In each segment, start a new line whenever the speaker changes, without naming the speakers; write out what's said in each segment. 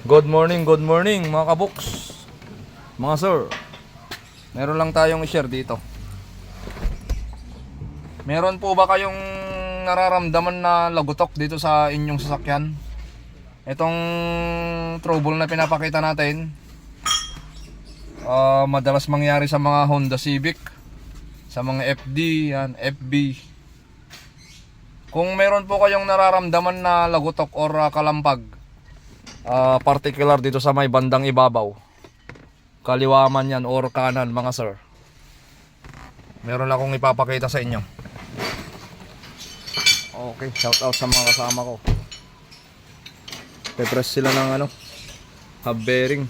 Good morning mga kaboks, mga sir. Meron lang tayong i-share dito. Meron po ba kayong nararamdaman na lagutok dito sa inyong sasakyan? Itong trouble na pinapakita natin, madalas mangyari sa mga Honda Civic, sa mga FD, yan, FB. Kung meron po kayong nararamdaman na lagutok or kalampag, particular dito sa may bandang ibabaw, kaliwa man yan or kanan mga sir, meron akong ipapakita sa inyo. Okay, shout out sa mga kasama ko. Pe-press sila ng hub bearing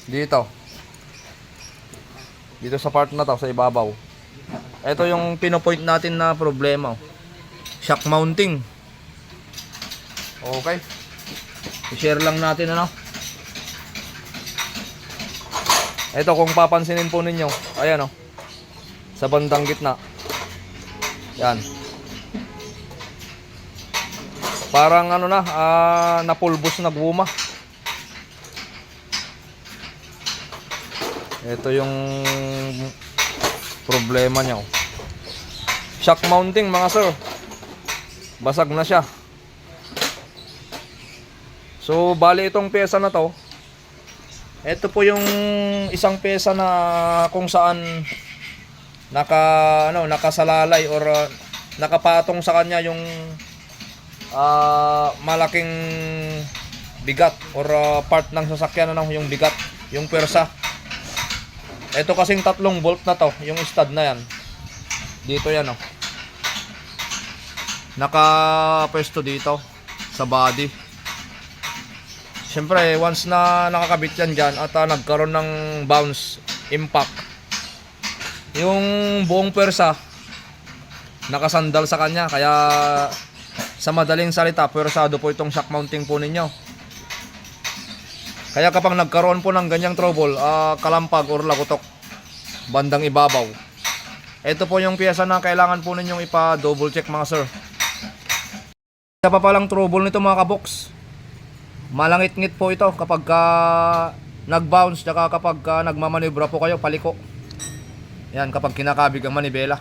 dito sa part na to, sa ibabaw. Ito yung pinopoint natin na problema, shock mounting. Okay, i-share lang natin ito kung papansinin po ninyo, ayan sa bandang gitna yan, parang napulbos na guma. Ito yung problema niya, shock mounting mga sir, basag na siya. So bali itong pyesa na to, ito po yung isang pyesa na kung saan nakasalalay or nakapatong sa kanya yung malaking bigat or part ng sasakyan, yung bigat, yung pyesa. Ito kasing 3 bolt na to, yung stud na yan dito, yan nakapwesto dito sa body. Siyempre, once na nakakabit yan dyan at nagkaroon ng bounce, impact, yung buong pwersa nakasandal sa kanya. Kaya sa madaling salita, pwersado po itong shock mounting po ninyo. Kaya kapag nagkaroon po ng ganyang trouble, kalampag or lagutok bandang ibabaw, ito po yung pyesa na kailangan po ninyong ipa-double check mga sir. Isa pa palang trouble nito mga kaboks, malangit-ngit po ito kapag nag-bounce, tsaka kapag nagmamanibra po kayo paliko. Yan, kapag kinakabig ang manibela.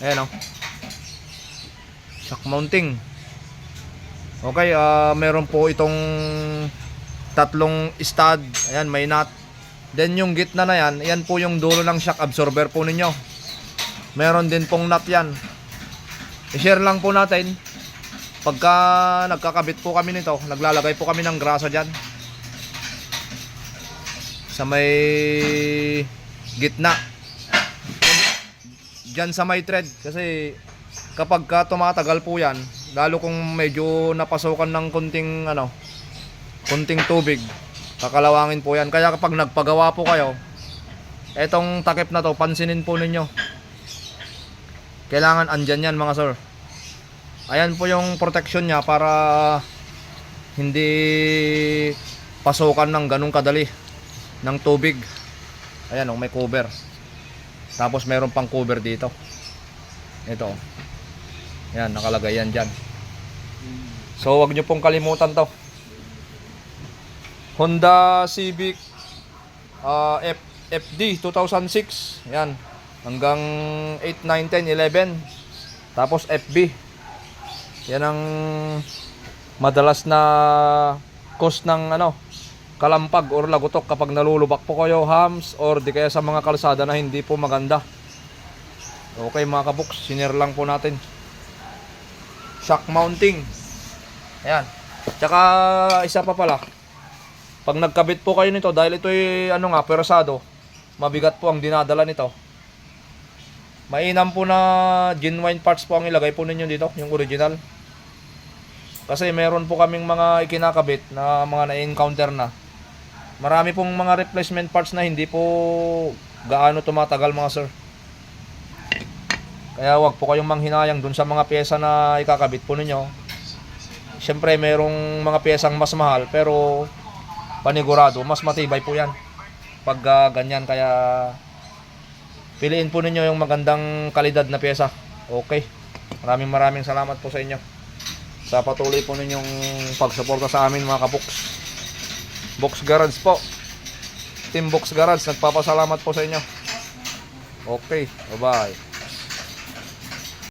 Ayan shock mounting. Okay, meron po itong 3 stud. Ayan, may nut. Then yung gitna na yan, yan po yung dulo ng shock absorber po ninyo. Meron din pong nut yan. I-share lang po natin. Pagka nagkakabit po kami nito, naglalagay po kami ng grasa dyan sa may gitna, dyan sa may thread. Kasi kapag tumatagal po yan, lalo kung medyo napasokan ng kunting tubig, kakalawangin po yan. Kaya kapag nagpagawa po kayo, etong takip na to, pansinin po ninyo, kailangan andyan yan mga sir. Ayan po yung protection niya para hindi pasukan ng ganung kadali ng tubig. Ayan may cover. Tapos meron pang cover dito. Ito. Ayan, nakalagay yan dyan. So wag nyo pong kalimutan to. Honda Civic FD 2006. Ayan. Hanggang 8, 9, 10, 11. Tapos FB. Yan ang madalas na cause ng kalampag or lagutok kapag nalulubak po kayo, hams, or di kaya sa mga kalsada na hindi po maganda. Okay mga kaboks, sinare lang po natin. Shock mounting. Ayan. Tsaka isa pa pala, pag nagkabit po kayo nito, dahil ito'y persado, mabigat po ang dinadala nito, mainam po na genuine parts po ang ilagay po ninyo dito, yung original. Kasi meron po kaming mga ikinakabit na mga na-encounter na. Marami pong mga replacement parts na hindi po gaano tumatagal mga sir. Kaya wag po kayong manghinayang dun sa mga pyesa na ikakabit po ninyo. Siyempre merong mga pyesang mas mahal, pero panigurado mas matibay po yan pag ganyan. Kaya piliin po ninyo yung magandang kalidad na pyesa. Okay, maraming salamat po sa inyo. sa patuloy po ninyong pagsuporta sa amin mga kaboks. Box Garage po. Team Box Garage, nagpapasalamat po sa inyo. Okay, bye-bye.